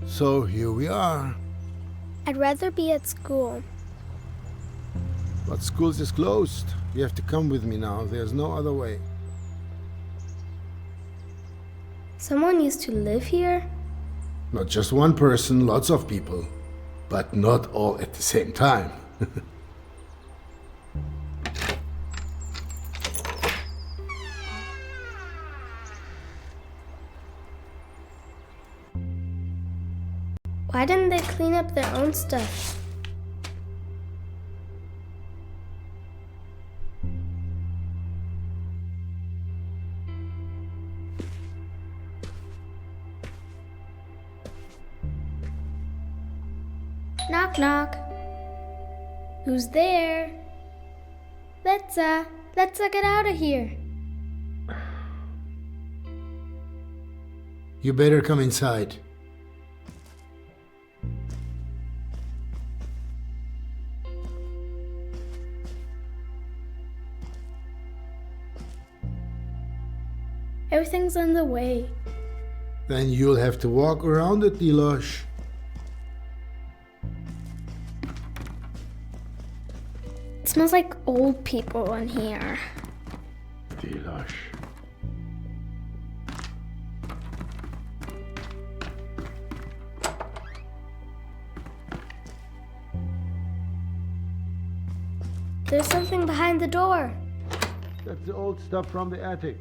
So here we are. I'd rather be at school. But schools is closed. You have to come with me now. There's no other way. Someone used to live here? Not just one person, lots of people. But not all at the same time. Why didn't they clean up their own stuff? Knock, knock. Who's there? Let's get out of here. You better come inside. Everything's on the way. Then you'll have to walk around it, Dilosh. It smells like old people in here. Dilosh. There's something behind the door. That's the old stuff from the attic.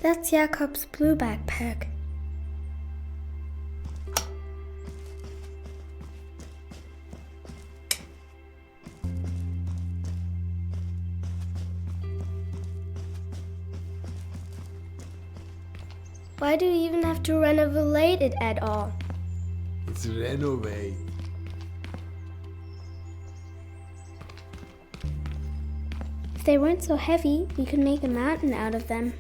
That's Jakob's blue backpack. Why do you even have to renovate it at all? It's renovate. If they weren't so heavy, we could make a mountain out of them.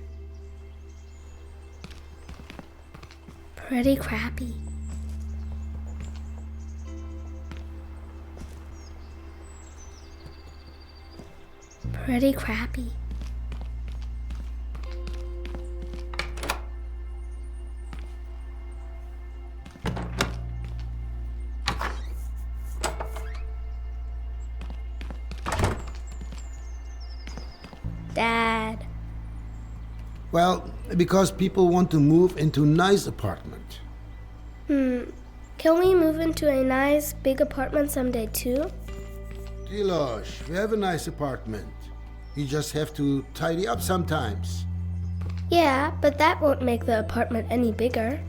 Pretty crappy. Pretty crappy. Dad. Well, because people want to move into a nice apartment. Can we move into a nice big apartment someday too? Dilosh, we have a nice apartment. You just have to tidy up sometimes. Yeah, but that won't make the apartment any bigger.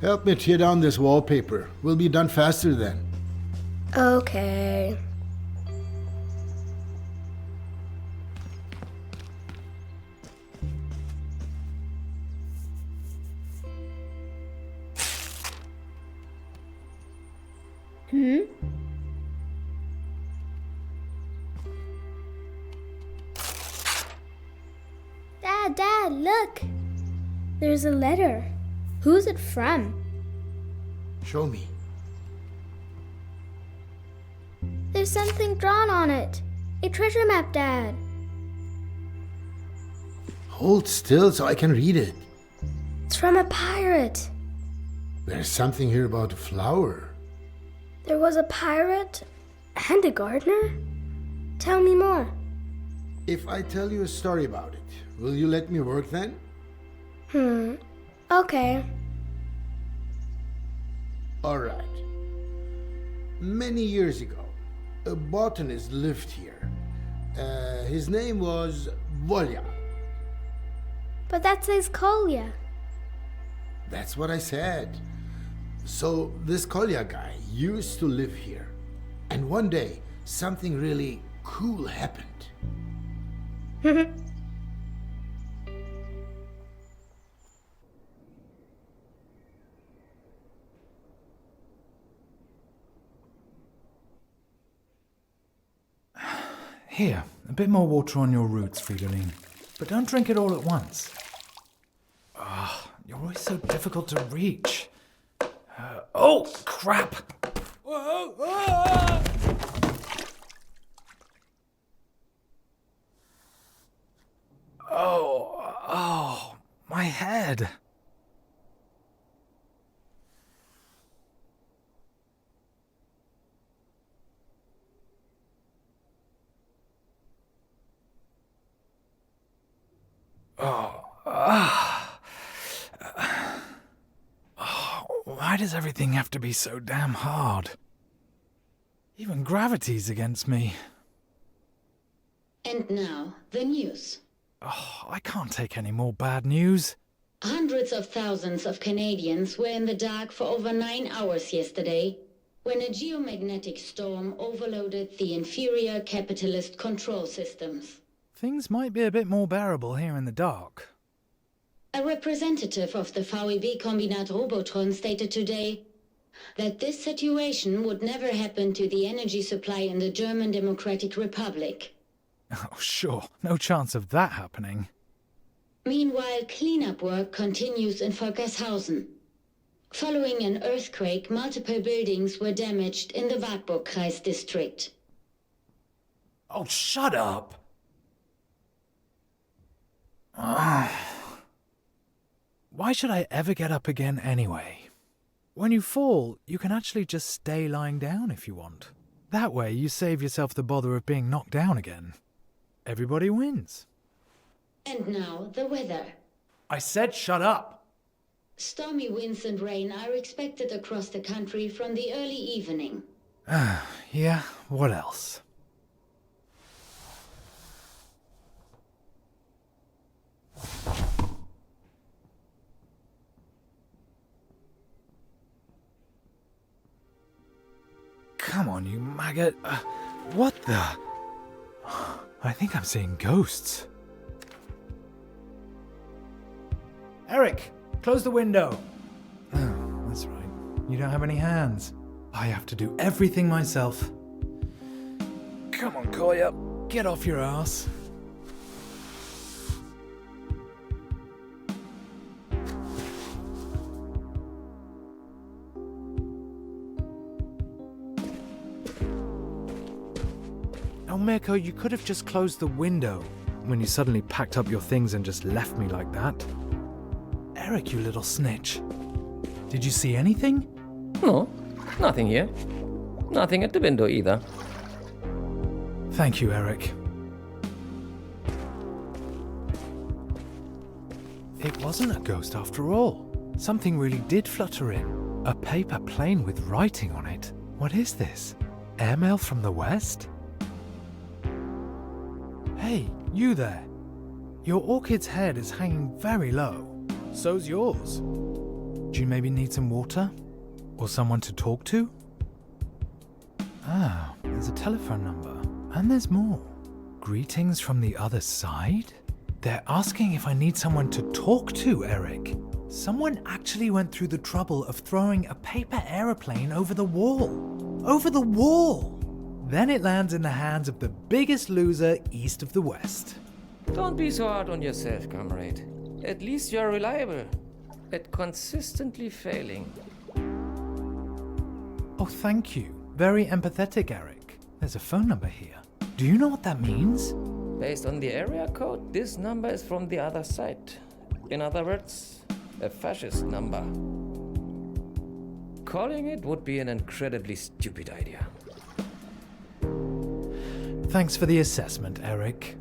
Help me tear down this wallpaper. We'll be done faster then. Okay. Dad, look! There's a letter. Who's it from? Show me. There's something drawn on it. A treasure map, Dad. Hold still so I can read it. It's from a pirate. There's something here about a flower. There was a pirate and a gardener? Tell me more. If I tell you a story about it, will you let me work then? Okay. All right. Many years ago, a botanist lived here. His name was Volya. But that says Kolya. That's what I said. So this Kolya guy used to live here. And one day, something really cool happened. Here, a bit more water on your roots, Fridolin. But don't drink it all at once. You're always so difficult to reach. Oh, crap! Whoa, ah! Oh, my head. Why does everything have to be so damn hard? Even gravity's against me. And now, the news. I can't take any more bad news. Hundreds of thousands of Canadians were in the dark for over 9 hours yesterday when a geomagnetic storm overloaded the inferior capitalist control systems. Things might be a bit more bearable here in the dark. A representative of the VEB Kombinat Robotron stated today that this situation would never happen to the energy supply in the German Democratic Republic. Oh, sure. No chance of that happening. Meanwhile, cleanup work continues in Volkershausen. Following an earthquake, multiple buildings were damaged in the Wartburgkreis district. Oh, shut up! Why should I ever get up again anyway? When you fall, you can actually just stay lying down if you want. That way, you save yourself the bother of being knocked down again. Everybody wins. And now, the weather. I said shut up! Stormy winds and rain are expected across the country from the early evening. Yeah, what else? Come on, you maggot. What the? I think I'm seeing ghosts. Eric, close the window. Oh, that's right. You don't have any hands. I have to do everything myself. Come on, Kolya. Get off your ass. Oh, Mirko, you could have just closed the window when you suddenly packed up your things and just left me like that. Eric, you little snitch. Did you see anything? No, nothing here. Nothing at the window either. Thank you, Eric. It wasn't a ghost after all. Something really did flutter in. A paper plane with writing on it. What is this? Airmail from the West? Hey, you there. Your orchid's head is hanging very low. So's yours. Do you maybe need some water? Or someone to talk to? Ah, there's a telephone number. And there's more. Greetings from the other side? They're asking if I need someone to talk to, Eric. Someone actually went through the trouble of throwing a paper aeroplane over the wall. Over the wall! Then it lands in the hands of the biggest loser east of the West. Don't be so hard on yourself, comrade. At least you're reliable at consistently failing. Oh, thank you. Very empathetic, Eric. There's a phone number here. Do you know what that means? Based on the area code, this number is from the other side. In other words, a fascist number. Calling it would be an incredibly stupid idea. Thanks for the assessment, Eric.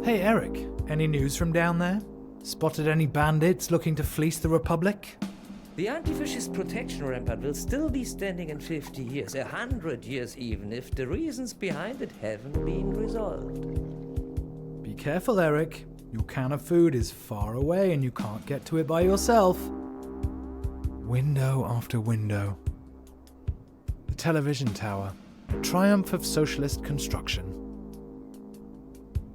Hey, Eric, any news from down there? Spotted any bandits looking to fleece the Republic? The anti-fascist protection rampart will still be standing in 50 years, 100 years even, if the reasons behind it haven't been resolved. Be careful, Eric. Your can of food is far away and you can't get to it by yourself. Window after window. The television tower. Triumph of socialist construction.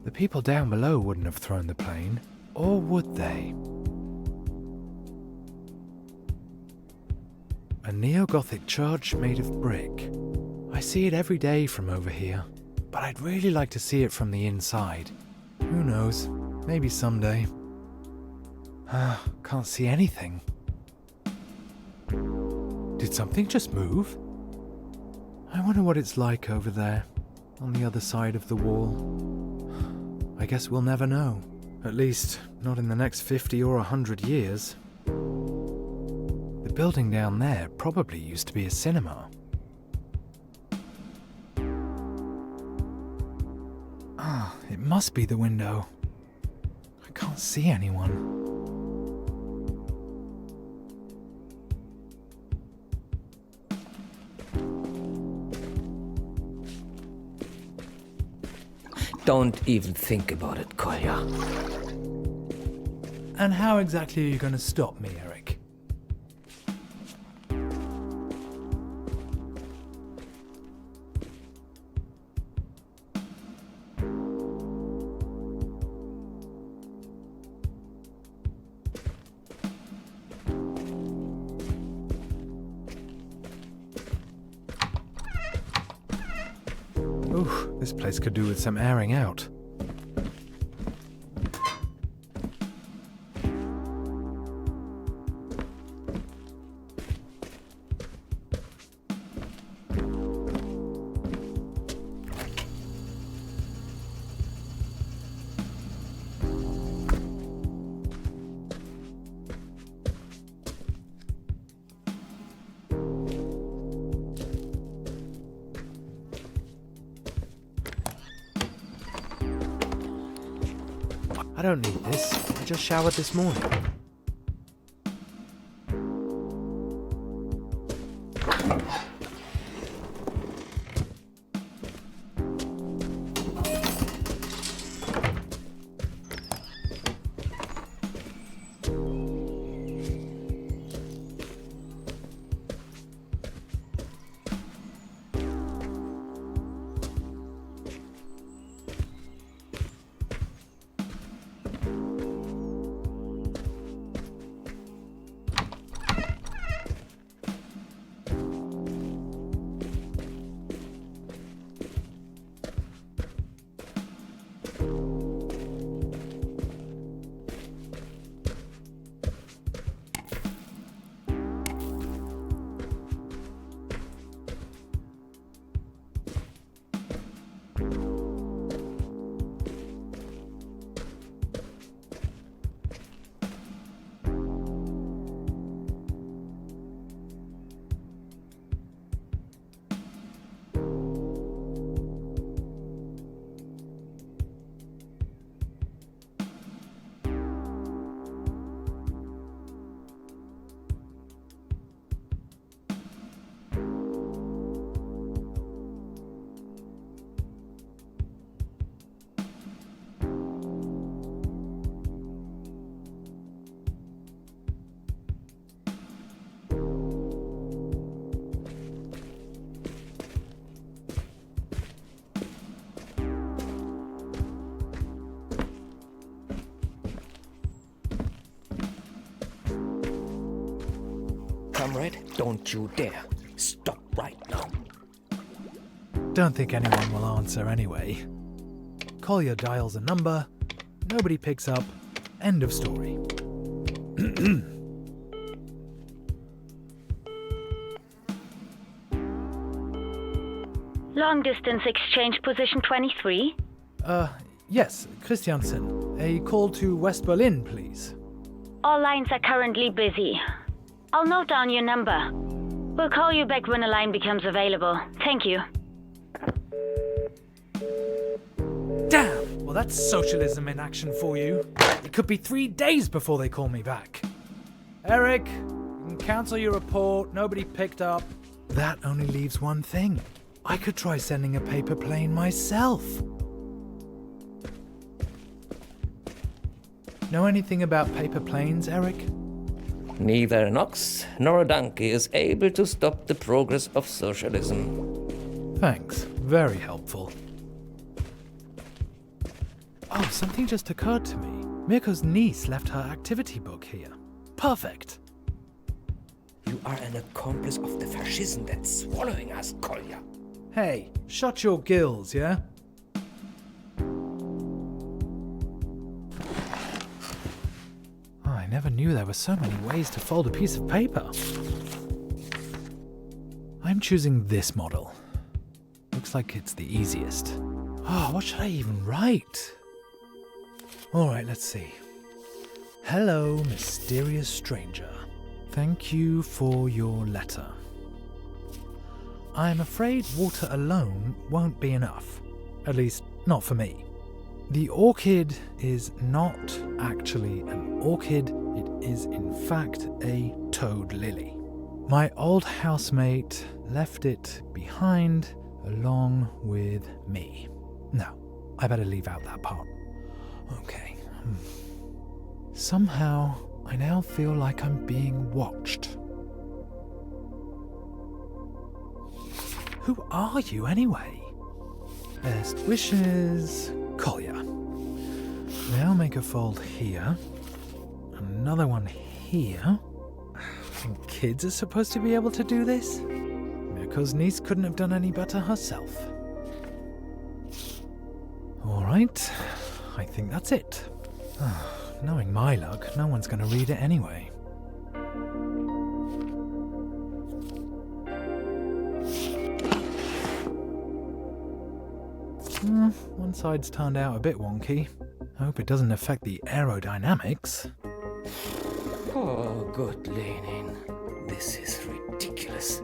The people down below wouldn't have thrown the plane, or would they? A neo-Gothic church made of brick. I see it every day from over here, but I'd really like to see it from the inside. Who knows? Maybe someday. Can't see anything. Did something just move? I wonder what it's like over there, on the other side of the wall. I guess we'll never know. At least, not in the next 50 or 100 years. The building down there probably used to be a cinema. It must be the window. I can't see anyone. Don't even think about it, Kolya. And how exactly are you going to stop me, Eric? Ooh, this place could do with some airing out. I don't need this. I just showered this morning. Comrade, don't you dare. Stop right now. Don't think anyone will answer anyway. Collier dials a number, nobody picks up, end of story. Long distance exchange position 23. Yes, Christiansen. A call to West Berlin, please. All lines are currently busy. I'll note down your number. We'll call you back when a line becomes available. Thank you. Damn! Well, that's socialism in action for you. It could be 3 days before they call me back. Eric, you can cancel your report. Nobody picked up. That only leaves one thing. I could try sending a paper plane myself. Know anything about paper planes, Eric? Neither an ox nor a donkey is able to stop the progress of socialism. Thanks. Very helpful. Oh, something just occurred to me. Mirko's niece left her activity book here. Perfect. You are an accomplice of the fascism that's swallowing us, Kolya. Hey, shut your gills, yeah? never knew there were so many ways to fold a piece of paper. I'm choosing this model. Looks like it's the easiest. Oh, what should I even write? Alright, let's see. Hello, mysterious stranger. Thank you for your letter. I'm afraid water alone won't be enough. At least, not for me. The orchid is not actually an orchid, it is in fact a toad lily. My old housemate left it behind along with me. No, I better leave out that part. Okay. Somehow, I now feel like I'm being watched. Who are you anyway? Best wishes, Collier. Now make a fold here, another one here. And kids are supposed to be able to do this? Mirko's niece couldn't have done any better herself. Alright, I think that's it. Knowing my luck, no one's going to read it anyway. One side's turned out a bit wonky. I hope it doesn't affect the aerodynamics. Oh, good Lenin. This is ridiculous.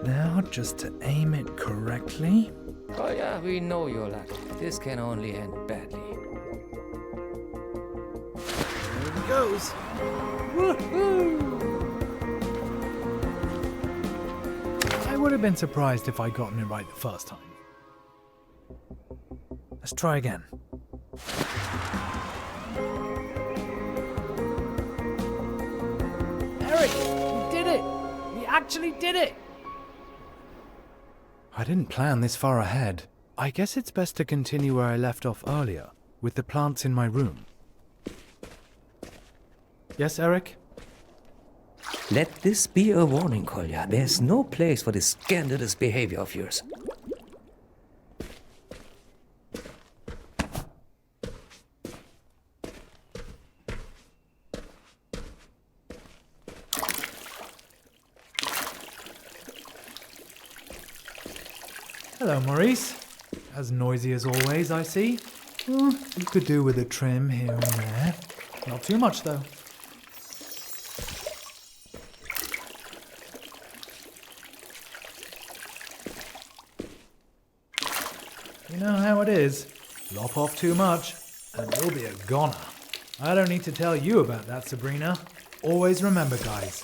Now, just to aim it correctly. Oh yeah, we know your luck. This can only end badly. There he goes. Woohoo! I would have been surprised if I'd gotten it right the first time. Let's try again. Eric, we did it! We actually did it! I didn't plan this far ahead. I guess it's best to continue where I left off earlier, with the plants in my room. Yes, Eric? Let this be a warning, Kolya. There's no place for this scandalous behavior of yours. Hello, Maurice. As noisy as always, I see. You could do with a trim here and there. Not too much, though. You know how it is. Lop off too much, and you'll be a goner. I don't need to tell you about that, Sabrina. Always remember, guys.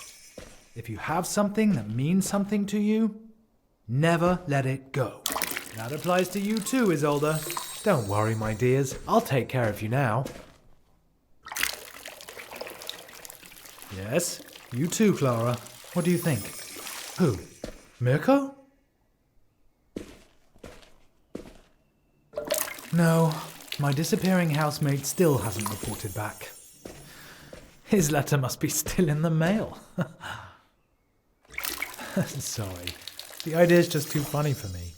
If you have something that means something to you, never let it go. That applies to you too, Isolde. Don't worry, my dears. I'll take care of you now. Yes, you too, Clara. What do you think? Who? Mirko? No, my disappearing housemate still hasn't reported back. His letter must be still in the mail. Sorry. The idea's just too funny for me.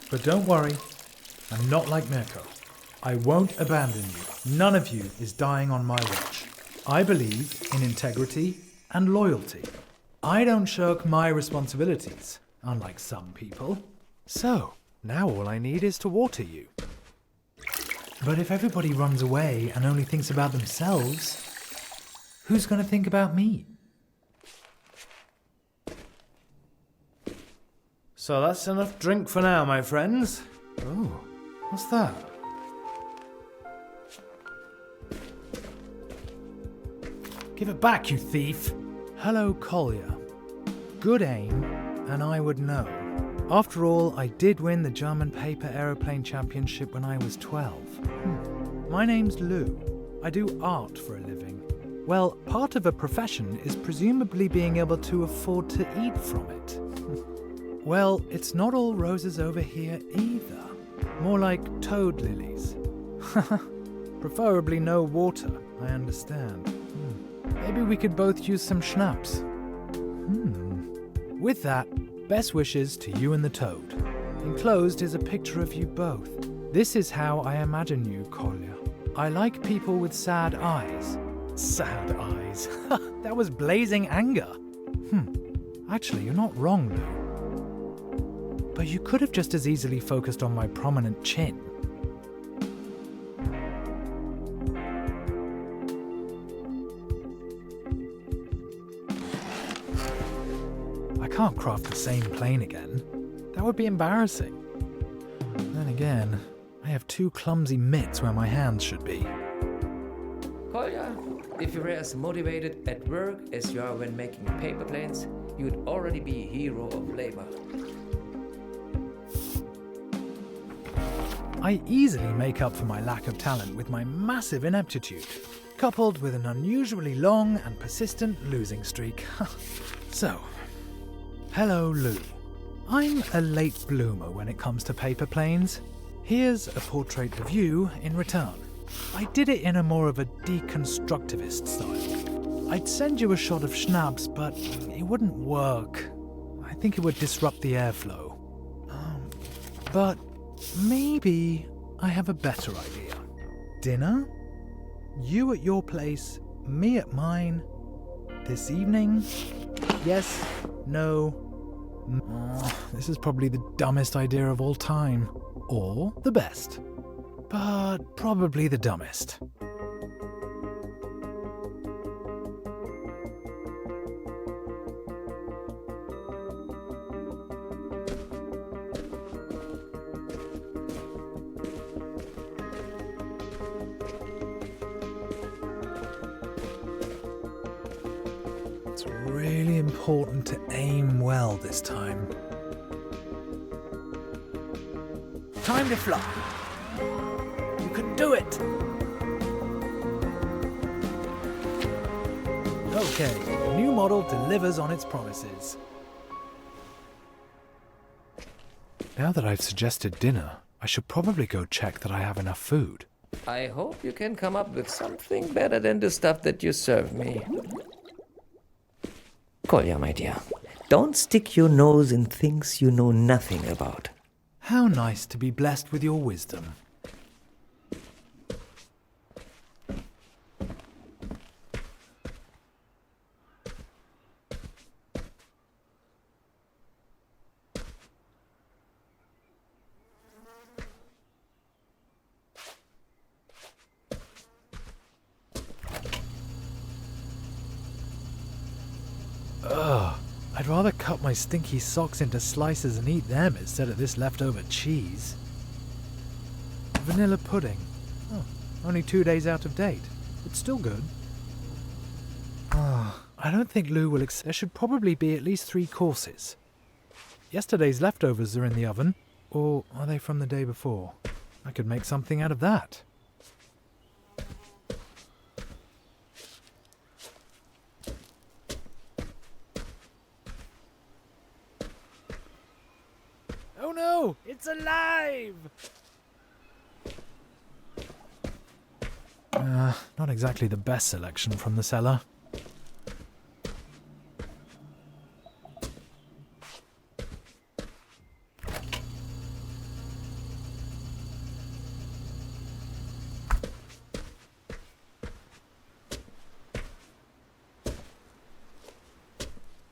But don't worry, I'm not like Mirko. I won't abandon you. None of you is dying on my watch. I believe in integrity and loyalty. I don't shirk my responsibilities, unlike some people. So, now all I need is to water you. But if everybody runs away and only thinks about themselves, who's going to think about me? So that's enough drink for now, my friends. Oh, what's that? Give it back, you thief! Hello, Collier. Good aim, and I would know. After all, I did win the German Paper Aeroplane Championship when I was 12. My name's Lou. I do art for a living. Well, part of a profession is presumably being able to afford to eat from it. Well, it's not all roses over here either. More like toad lilies. Preferably no water, I understand. Maybe we could both use some schnapps. With that, best wishes to you and the toad. Enclosed is a picture of you both. This is how I imagine you, Kolya. I like people with sad eyes. Sad eyes. That was blazing anger. Actually, you're not wrong, Lou. But you could have just as easily focused on my prominent chin. I can't craft the same plane again. That would be embarrassing. Then again, I have 2 clumsy mitts where my hands should be. Kolya, if you were as motivated at work as you are when making paper planes, you would already be a hero of labor. I easily make up for my lack of talent with my massive ineptitude, coupled with an unusually long and persistent losing streak. So, hello, Lou. I'm a late bloomer when it comes to paper planes. Here's a portrait of you in return. I did it in a more of a deconstructivist style. I'd send you a shot of schnapps, but it wouldn't work. I think it would disrupt the airflow. But maybe I have a better idea. Dinner? You at your place, me at mine. This evening? Yes? No? This is probably the dumbest idea of all time. Or the best. But probably the dumbest. It's really important to aim well this time. Time to fly. You can do it. Okay, the new model delivers on its promises. Now that I've suggested dinner, I should probably go check that I have enough food. I hope you can come up with something better than the stuff that you serve me. Kolya, my dear, don't stick your nose in things you know nothing about. How nice to be blessed with your wisdom. I'd rather cut my stinky socks into slices and eat them instead of this leftover cheese. Vanilla pudding. Oh, only 2 days out of date. It's still good. I don't think Lou will there should probably be at least 3 courses. Yesterday's leftovers are in the oven. Or are they from the day before? I could make something out of that. Oh no! It's alive! Not exactly the best selection from the cellar.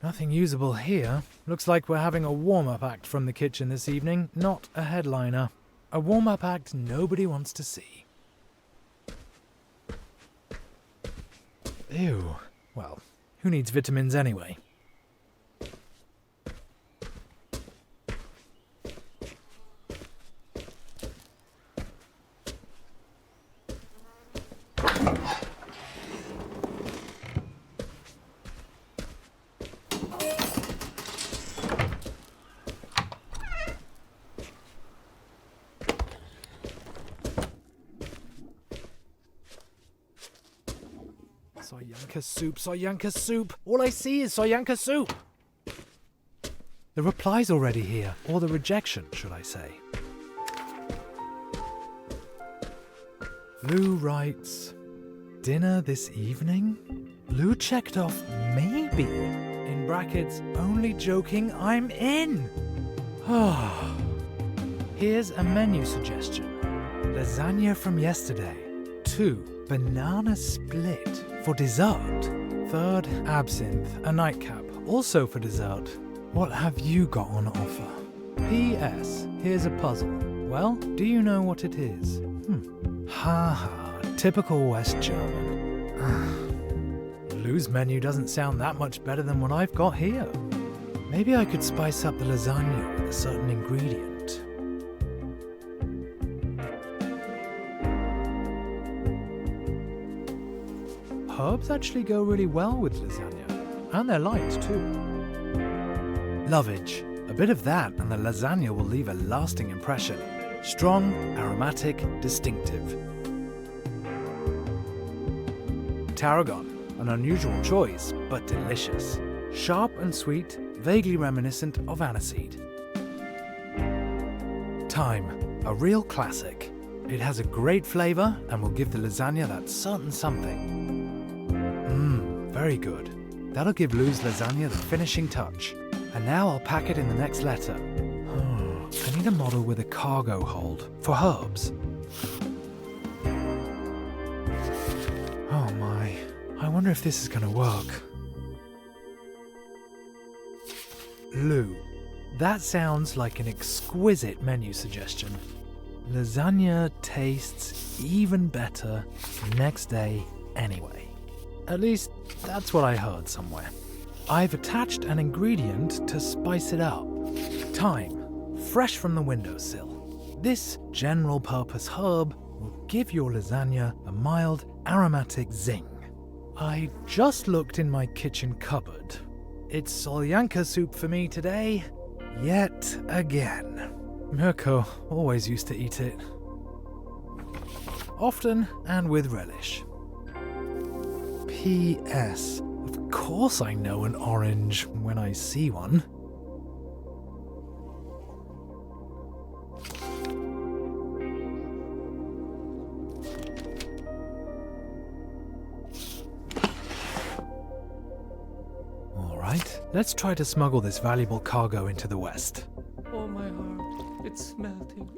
Nothing usable here. Looks like we're having a warm-up act from the kitchen this evening, not a headliner. A warm-up act nobody wants to see. Ew. Well, who needs vitamins anyway? Soyanka soup, Soyanka soup. All I see is Soyanka soup. The reply's already here, or the rejection, should I say. Lou writes, dinner this evening? Lou checked off maybe. In brackets, only joking, I'm in. Here's a menu suggestion. Lasagna from yesterday. 2, banana split for dessert. 3rd, absinthe, a nightcap, also for dessert. What have you got on offer? P.S. Here's a puzzle. Well, do you know what it is? Typical West German. Lou's menu doesn't sound that much better than what I've got here. Maybe I could spice up the lasagna with a certain ingredient. Herbs actually go really well with lasagna, and they're light too. Lovage. A bit of that and the lasagna will leave a lasting impression. Strong, aromatic, distinctive. Tarragon. An unusual choice, but delicious. Sharp and sweet, vaguely reminiscent of aniseed. Thyme. A real classic. It has a great flavour and will give the lasagna that certain something. Very good. That'll give Lou's lasagna the finishing touch. And now I'll pack it in the next letter. I need a model with a cargo hold for herbs. Oh my, I wonder if this is going to work. Lou, that sounds like an exquisite menu suggestion. Lasagna tastes even better next day anyway. At least, that's what I heard somewhere. I've attached an ingredient to spice it up. Thyme, fresh from the windowsill. This general-purpose herb will give your lasagna a mild, aromatic zing. I just looked in my kitchen cupboard. It's Solyanka soup for me today, yet again. Mirko always used to eat it. Often and with relish. P.S. Of course I know an orange when I see one. All right, let's try to smuggle this valuable cargo into the West. Oh, my heart, it's melting.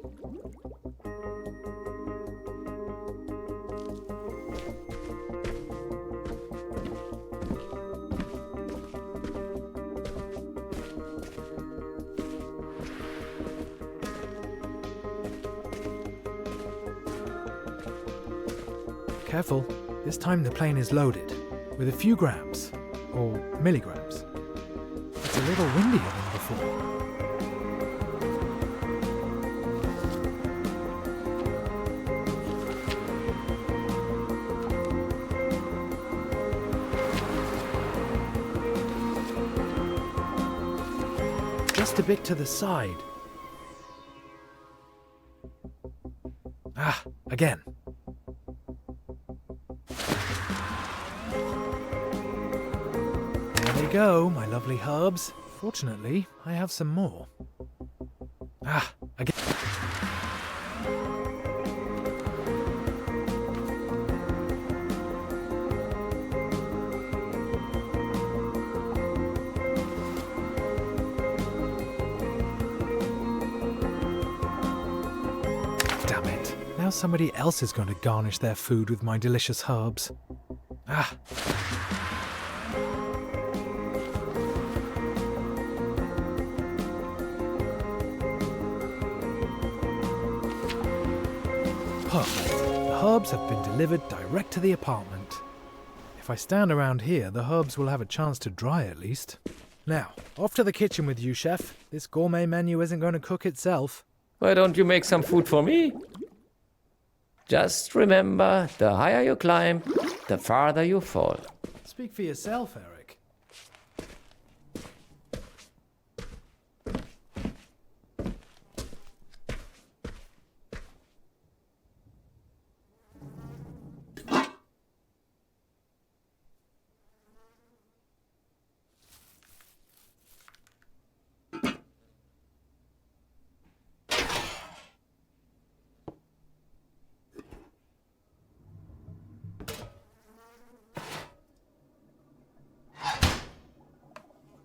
Careful, this time the plane is loaded, with a few grams, or milligrams. It's a little windier than before. Just a bit to the side. Ah, again. There they go, my lovely herbs. Fortunately, I have some more. Ah, again. Damn it. Now somebody else is going to garnish their food with my delicious herbs. Ah. Perfect. The herbs have been delivered direct to the apartment. If I stand around here, the herbs will have a chance to dry at least. Now, off to the kitchen with you, chef. This gourmet menu isn't going to cook itself. Why don't you make some food for me? Just remember, the higher you climb, the farther you fall. Speak for yourself, Eric.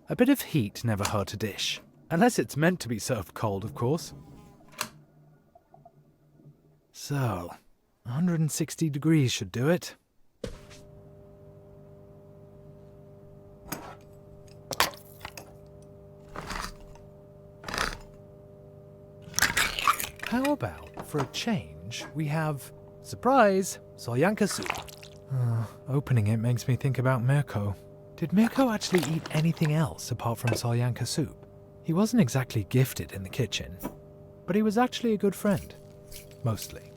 A bit of heat never hurt a dish. Unless it's meant to be served cold, of course. So, 160 degrees should do it. How about, for a change, we have, surprise, solyanka soup. Opening it makes me think about Mirko. Did Mirko actually eat anything else apart from solyanka soup? He wasn't exactly gifted in the kitchen, but he was actually a good friend. Mostly.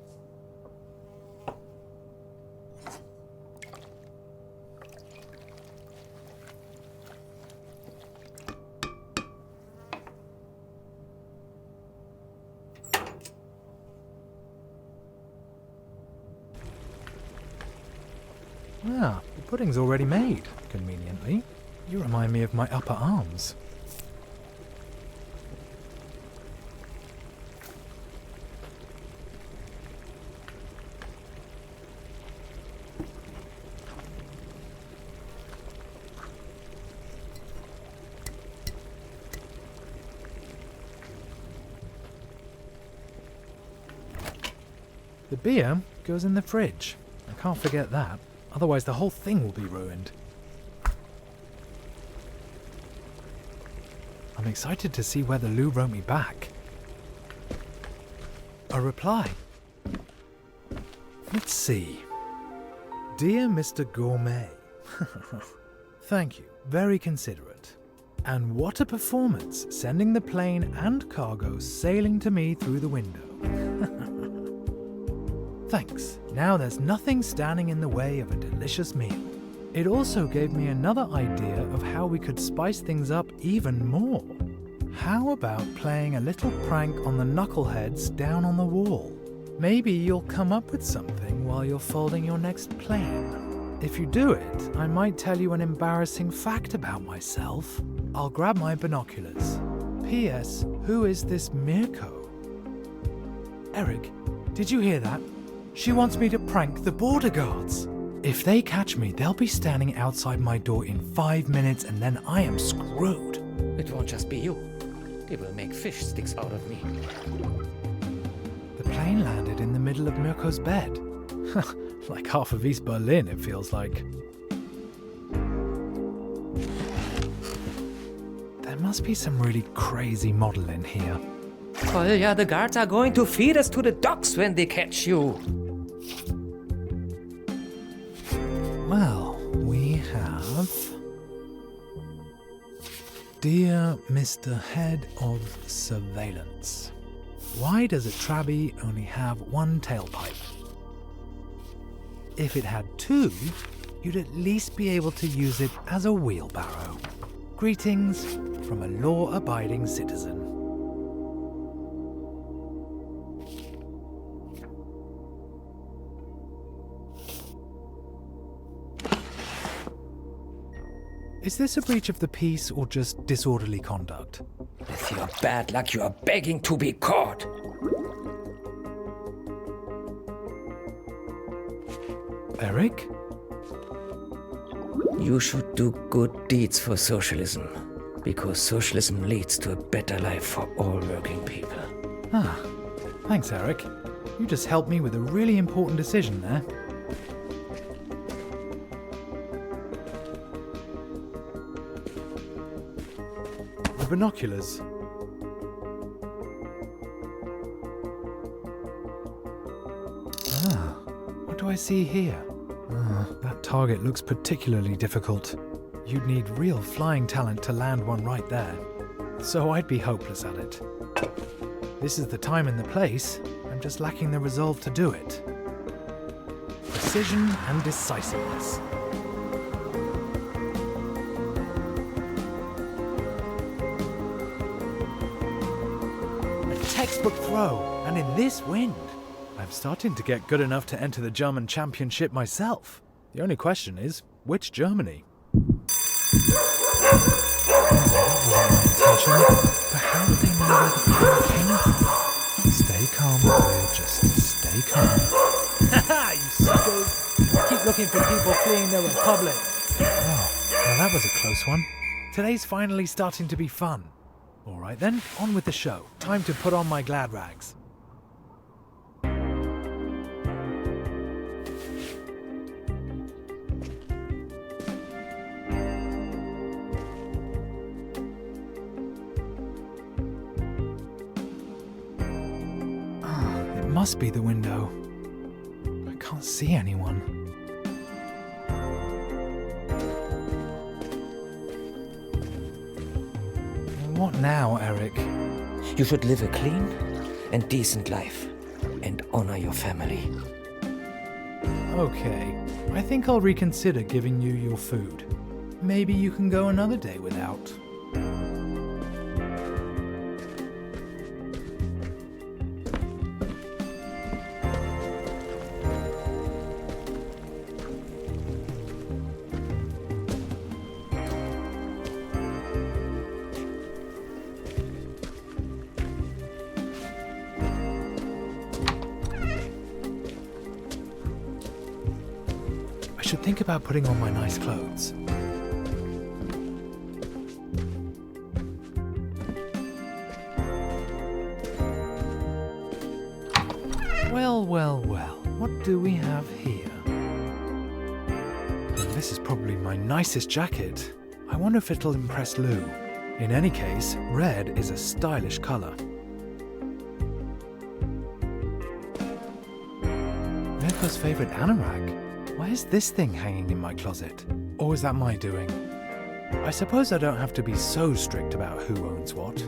Ah, the pudding's already made, conveniently. You remind me of my upper arms. The beer goes in the fridge. I can't forget that. Otherwise the whole thing will be ruined. I'm excited to see whether Lou wrote me back. A reply. Let's see. Dear Mr. Gourmet. Thank you. Very considerate. And what a performance, sending the plane and cargo sailing to me through the window. Thanks. Now there's nothing standing in the way of a delicious meal. It also gave me another idea of how we could spice things up even more. How about playing a little prank on the knuckleheads down on the wall? Maybe you'll come up with something while you're folding your next plane. If you do it, I might tell you an embarrassing fact about myself. I'll grab my binoculars. P.S. Who is this Mirko? Eric, did you hear that? She wants me to prank the border guards. If they catch me, they'll be standing outside my door in 5 minutes and then I am screwed. It won't just be you. They will make fish sticks out of me. The plane landed in the middle of Mirko's bed. Like half of East Berlin, it feels like. There must be some really crazy model in here. Kolja, the guards are going to feed us to the dogs when they catch you. Well, we have... Dear Mr. Head of Surveillance, why does a Trabi only have one tailpipe? If it had two, you'd at least be able to use it as a wheelbarrow. Greetings from a law-abiding citizen. Is this a breach of the peace or just disorderly conduct? With your bad luck, you are begging to be caught. Eric? You should do good deeds for socialism, because socialism leads to a better life for all working people. Ah, thanks, Eric. You just helped me with a really important decision there. The binoculars. Ah, what do I see here? That target looks particularly difficult. You'd need real flying talent to land one right there. So I'd be hopeless at it. This is the time and the place. I'm just lacking the resolve to do it. Precision and decisiveness. A textbook throw, and in this wind. I'm starting to get good enough to enter the German championship myself. The only question is, which Germany? That wasn't my intention, but how do they know where the plane came from? Stay calm, boy, just stay calm. Haha, you suckers! Keep looking for people fleeing their republic. Oh, well that was a close one. Today's finally starting to be fun. All right then, on with the show. Time to put on my glad rags. It must be the window. I can't see anyone. What now, Eric? You should live a clean and decent life and honor your family. Okay, I think I'll reconsider giving you your food. Maybe you can go another day without. I should think about putting on my nice clothes. Well, what do we have here? This is probably my nicest jacket. I wonder if it'll impress Lou. In any case, red is a stylish color. Mirko's favorite anorak. Why is this thing hanging in my closet? Or is that my doing? I suppose I don't have to be so strict about who owns what.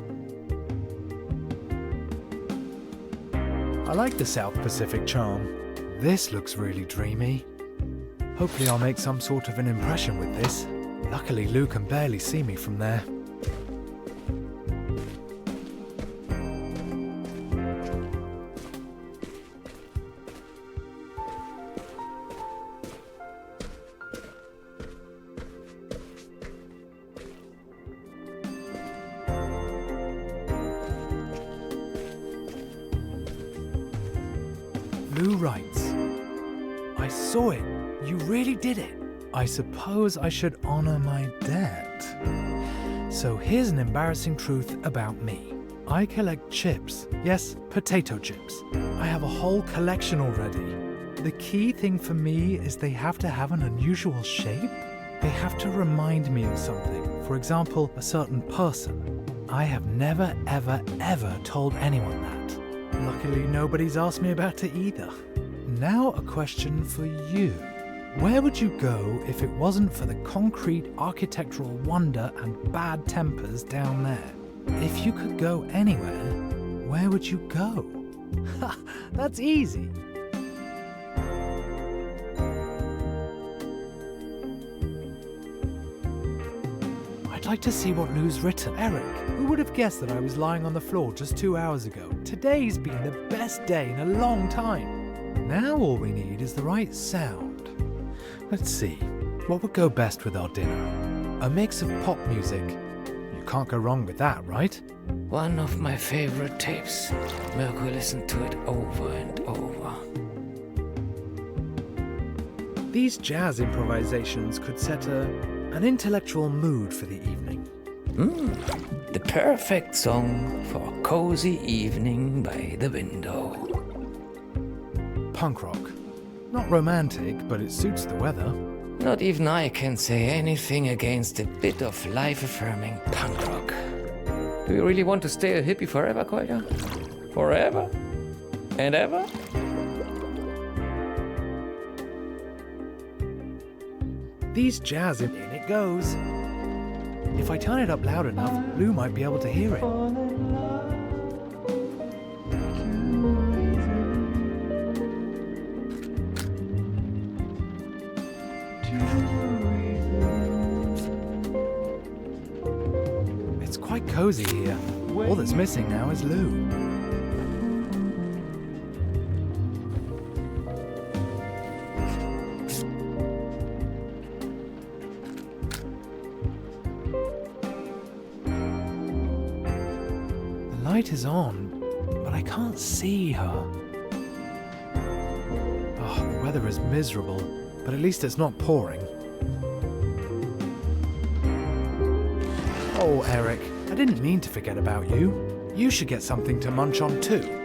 I like the South Pacific charm. This looks really dreamy. Hopefully I'll make some sort of an impression with this. Luckily Lou can barely see me from there. Lou writes, I saw it. You really did it. I suppose I should honor my debt. So here's an embarrassing truth about me. I collect chips. Yes, potato chips. I have a whole collection already. The key thing for me is they have to have an unusual shape. They have to remind me of something. For example, a certain person. I have never, ever told anyone that. Luckily, nobody's asked me about it either. Now a question for you. Where would you go if it wasn't for the concrete architectural wonder and bad tempers down there? If you could go anywhere, where would you go? Ha! That's easy. I'd like to see what Lou's written. Eric, who would have guessed that I was lying on the floor just 2 hours ago? Today's been the best day in a long time. Now all we need is the right sound. Let's see, what would go best with our dinner? A mix of pop music. You can't go wrong with that, right? One of my favorite tapes. Mirko listened to it over and over. These jazz improvisations could set an intellectual mood for the evening. The perfect song for a cozy evening by the window. Punk rock. Not romantic, but it suits the weather. Not even I can say anything against a bit of life-affirming punk rock. Do you really want to stay a hippie forever, Kolja? Forever? And ever? These jazz in it goes. If I turn it up loud enough, Lou might be able to hear it. It's quite cozy here. All that's missing now is Lou. The light is on, but I can't see her. Oh, the weather is miserable, but at least it's not pouring. Oh, Eric, I didn't mean to forget about you. You should get something to munch on too.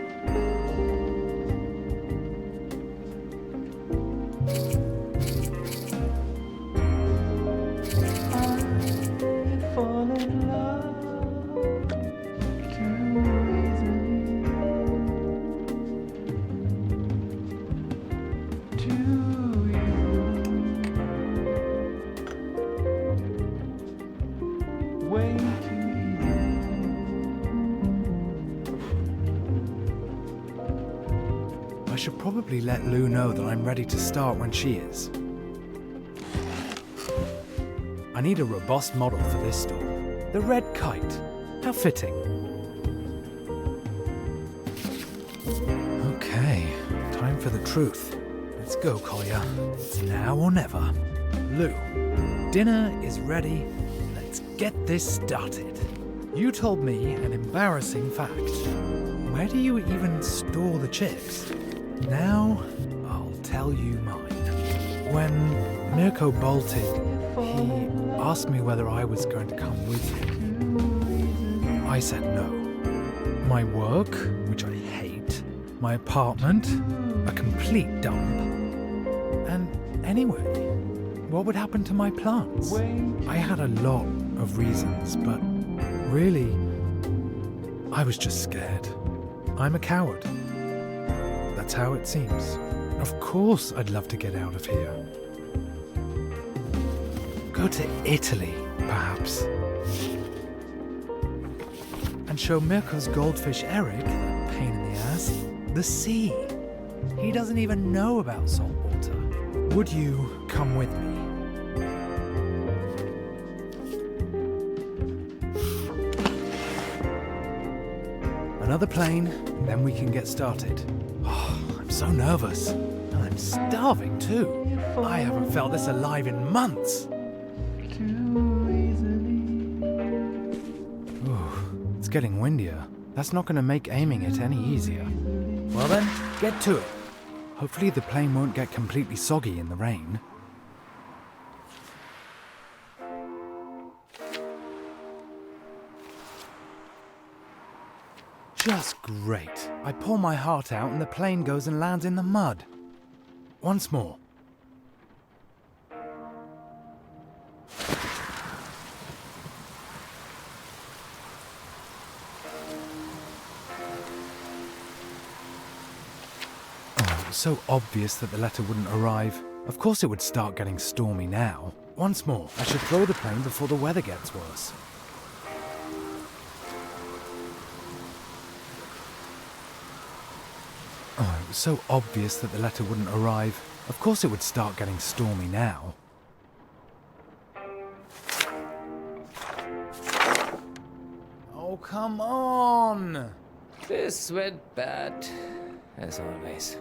I should probably let Lou know that I'm ready to start when she is. I need a robust model for this store. The red kite. How fitting. Okay, time for the truth. Let's go, Collier. It's now or never. Lou, dinner is ready. Let's get this started. You told me an embarrassing fact. Where do you even store the chips? Now, I'll tell you mine. When Mirko bolted, he asked me whether I was going to come with him. I said no. My work, which I hate, my apartment, a complete dump. And anyway, what would happen to my plants? I had a lot of reasons, but really, I was just scared. I'm a coward. That's how it seems. Of course I'd love to get out of here. Go to Italy, perhaps. And show Mirko's goldfish Eric, that pain in the ass, the sea. He doesn't even know about salt water. Would you come with me? Another plane, and then we can get started. Oh, I'm so nervous. And I'm starving too. I haven't felt this alive in months. Ooh, it's getting windier. That's not going to make aiming it any easier. Well then, get to it. Hopefully the plane won't get completely soggy in the rain. Just great. I pour my heart out and the plane goes and lands in the mud. Once more. Oh, it was so obvious that the letter wouldn't arrive. Of course it would start getting stormy now. Once more, I should throw the plane before the weather gets worse. Oh, it was so obvious that the letter wouldn't arrive. Of course it would start getting stormy now. Oh, come on! This went bad, as always.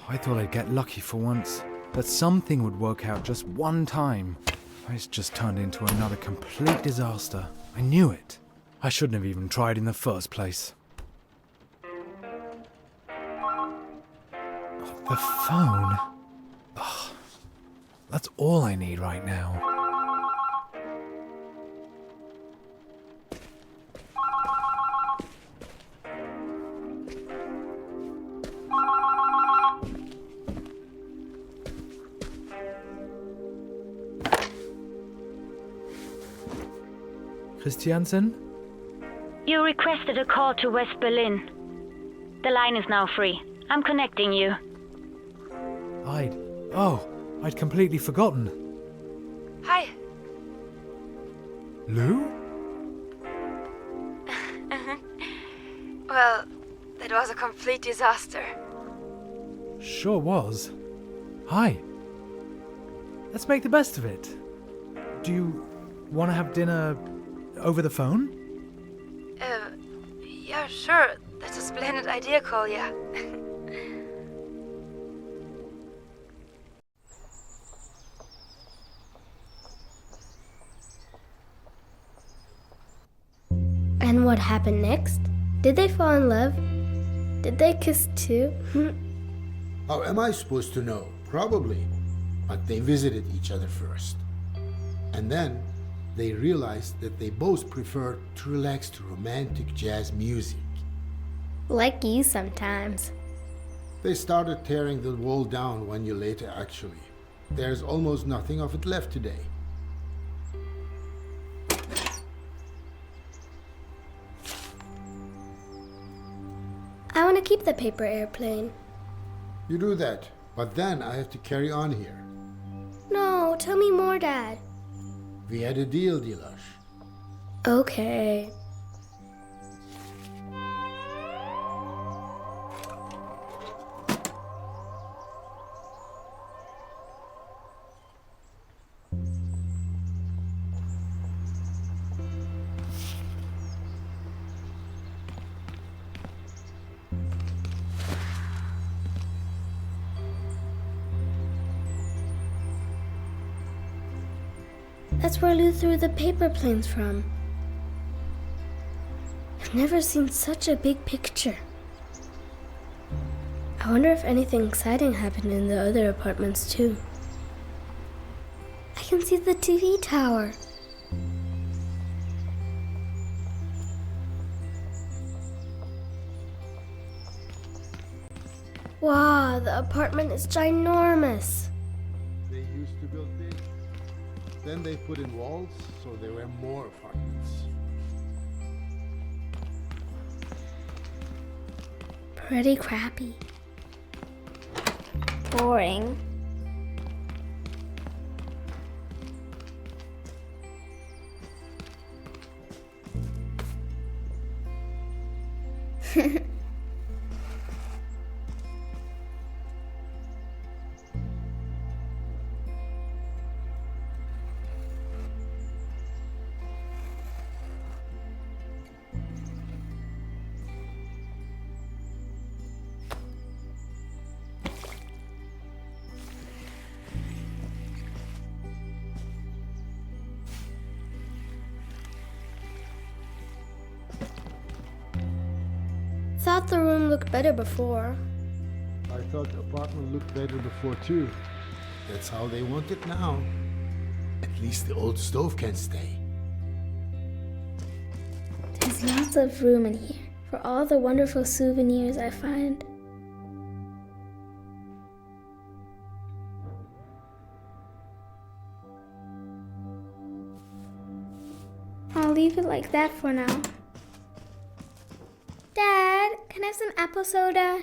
I thought I'd get lucky for once. That something would work out just one time. It's just turned into another complete disaster. I knew it. I shouldn't have even tried in the first place. The phone? Ugh. That's all I need right now. Christiansen? You requested a call to West Berlin. The line is now free. I'm connecting you. I'd completely forgotten. Hi. Lou? Well, that was a complete disaster. Sure was. Hi. Let's make the best of it. Do you want to have dinner over the phone? Yeah, sure. That's a splendid idea, Kolya. And what happened next? Did they fall in love? Did they kiss too? How am I supposed to know? Probably. but they visited each other first. And then they realized that they both preferred to relax to romantic jazz music. Like you sometimes. They started tearing the wall down 1 year later, actually. There's almost nothing of it left today. I want to keep the paper airplane. You do that, but then I have to carry on here. No, tell me more, Dad. We had a deal, Dilash. Okay. That's where Lou threw the paper planes from. I've never seen such a big picture. I wonder if anything exciting happened in the other apartments too. I can see the TV tower. Wow, the apartment is ginormous. They used to build big. Then they put in walls, so there were more apartments. Pretty crappy. Boring. Thought the room looked better before. I thought the apartment looked better before too. That's how they want it now. At least the old stove can stay. There's lots of room in here for all the wonderful souvenirs I find. I'll leave it like that for now. Dad, can I have some apple soda?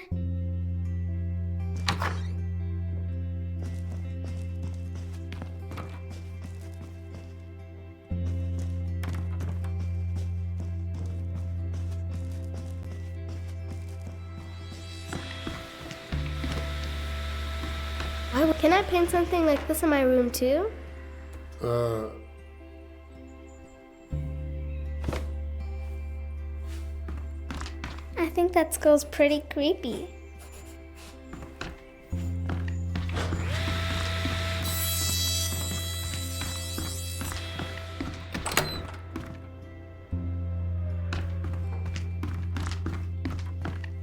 Can I paint something like this in my room too? I think that skull's pretty creepy.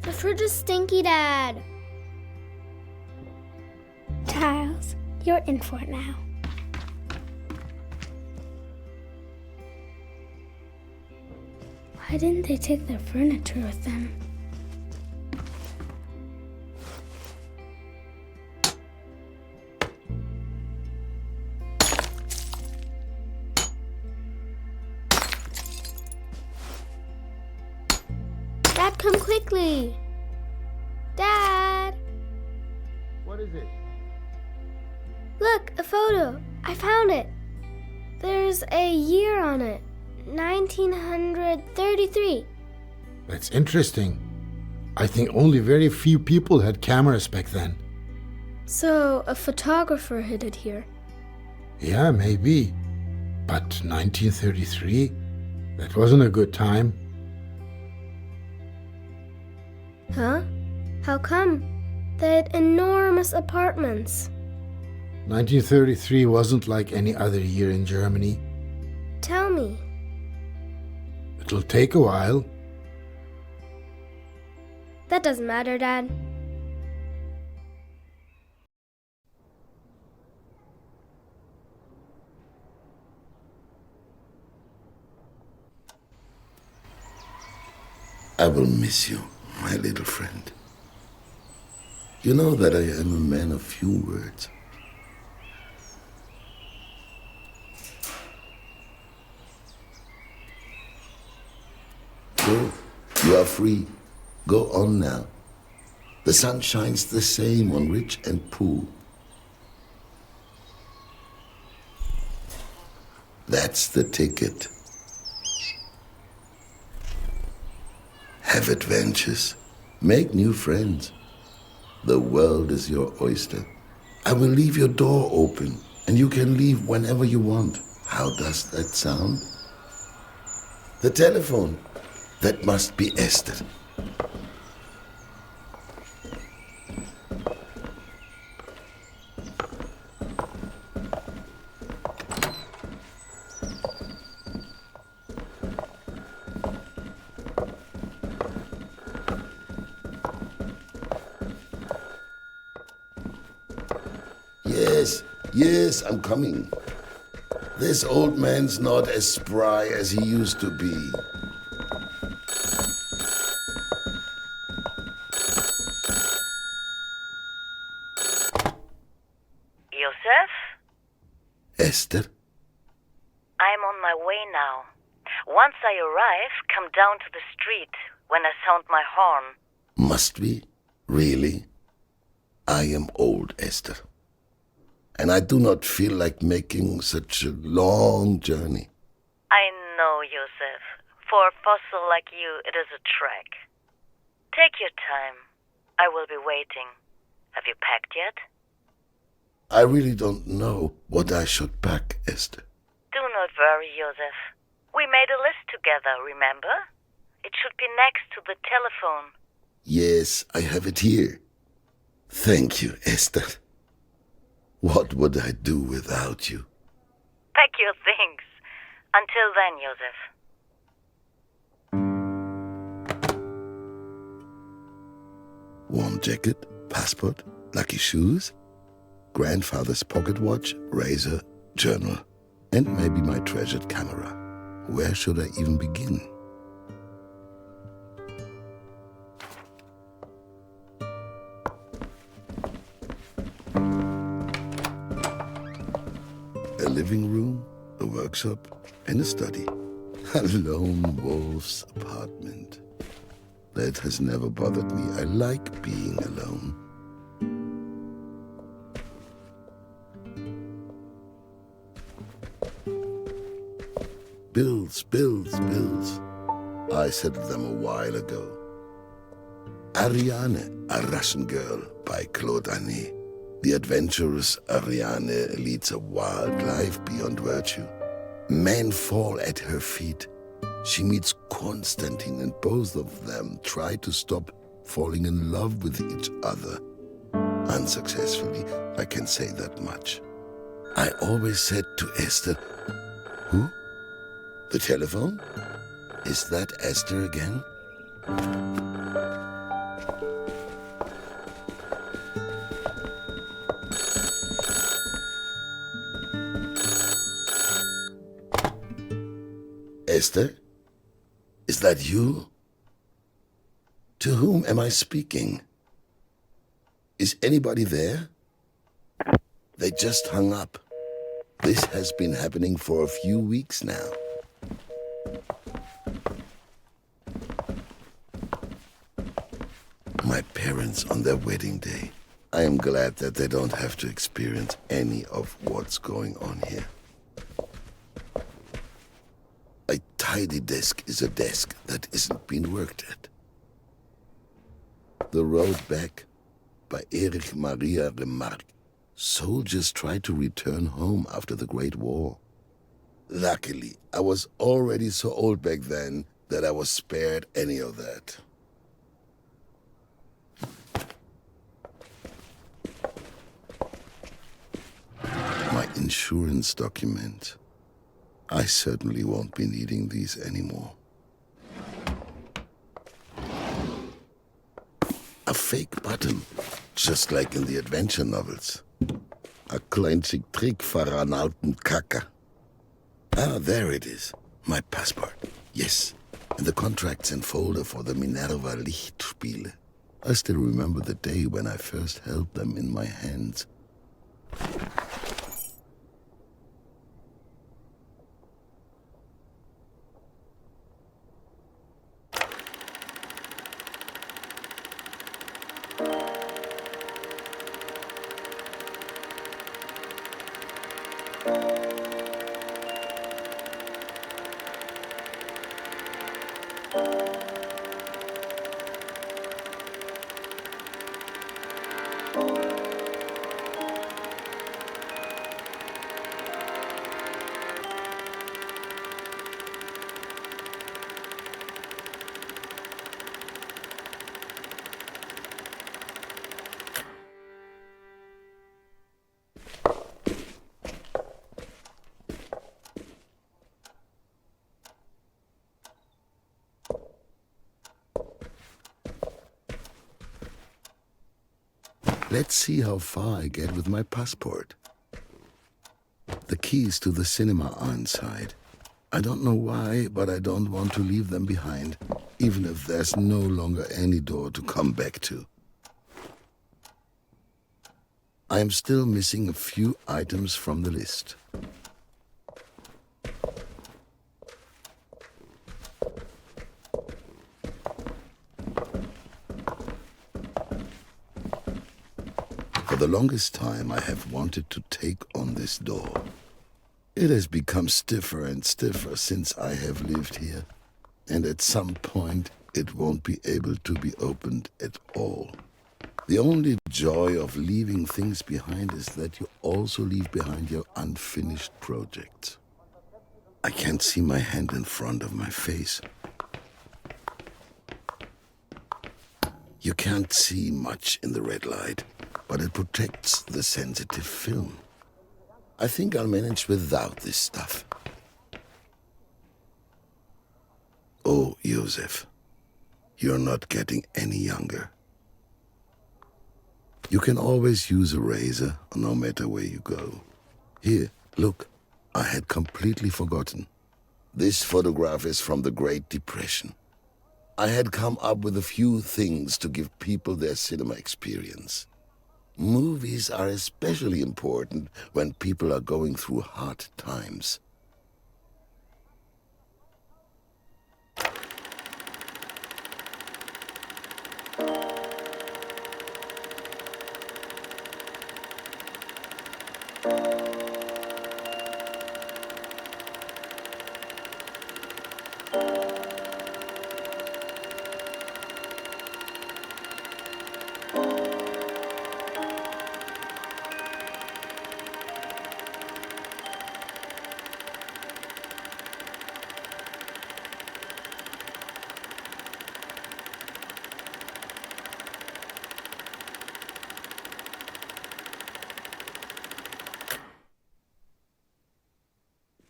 The fridge is stinky, Dad. Tiles, you're in for it now. Why didn't they take their furniture with them? Dad, come quickly! Dad! What is it? Look, a photo. I found it. There's a year on it. 1933. That's interesting. I think only very few people had cameras back then. So, a photographer hid it here. Yeah, maybe. But 1933? That wasn't a good time. Huh? How come? They had enormous apartments. 1933 wasn't like any other year in Germany. Tell me. It'll take a while. That doesn't matter, Dad. I will miss you, my little friend. You know that I am a man of few words. Go, you are free. Go on now. The sun shines the same on rich and poor. That's the ticket. Have adventures. Make new friends. The world is your oyster. I will leave your door open, and you can leave whenever you want. How does that sound? The telephone. That must be Esther. Yes, I'm coming. This old man's not as spry as he used to be. Joseph? Esther? I'm on my way now. Once I arrive, come down to the street when I sound my horn. Must we? Really? I am old, Esther. And I do not feel like making such a long journey. I know, Joseph. For a fossil like you, it is a trek. Take your time. I will be waiting. Have you packed yet? I really don't know what I should pack, Esther. Do not worry, Joseph. We made a list together, remember? It should be next to the telephone. Yes, I have it here. Thank you, Esther. What would I do without you? Pack your things. Until then, Joseph. Warm jacket, passport, lucky shoes, grandfather's pocket watch, razor, journal, and maybe my treasured camera. Where should I even begin? A living room, a workshop, and a study. A lone wolf's apartment. That has never bothered me. I like being alone. Bills. I settled them a while ago. Ariane, a Russian girl by Claude Annet. The adventurous Ariane leads a wild life beyond virtue. Men fall at her feet. She meets Constantine, and both of them try to stop falling in love with each other. Unsuccessfully, I can say that much. I always said to Esther, "Who? The telephone? Is that Esther again?" Esther? Is that you? To whom am I speaking? Is anybody there? They just hung up. This has been happening for a few weeks now. My parents on their wedding day. I am glad that they don't have to experience any of what's going on here. A tidy desk is a desk that isn't being worked at. The Road Back by Erich Maria Remarque. Soldiers tried to return home after the Great War. Luckily, I was already so old back then that I was spared any of that. My insurance document. I certainly won't be needing these anymore. A fake button, just like in the adventure novels. A kleinzig Trick für einen alten Kacker. Ah, there it is. My passport. Yes, and the contracts and folder for the Minerva Lichtspiele. I still remember the day when I first held them in my hands. Let's see how far I get with my passport. The keys to the cinema are inside. I don't know why, but I don't want to leave them behind, even if there's no longer any door to come back to. I am still missing a few items from the list. For the longest time, I have wanted to take on this door. It has become stiffer and stiffer since I have lived here, and at some point, it won't be able to be opened at all. The only joy of leaving things behind is that you also leave behind your unfinished projects. I can't see my hand in front of my face. You can't see much in the red light, but it protects the sensitive film. I think I'll manage without this stuff. Oh, Josef, you're not getting any younger. You can always use a razor, no matter where you go. Here, look, I had completely forgotten. This photograph is from the Great Depression. I had come up with a few things to give people their cinema experience. Movies are especially important when people are going through hard times.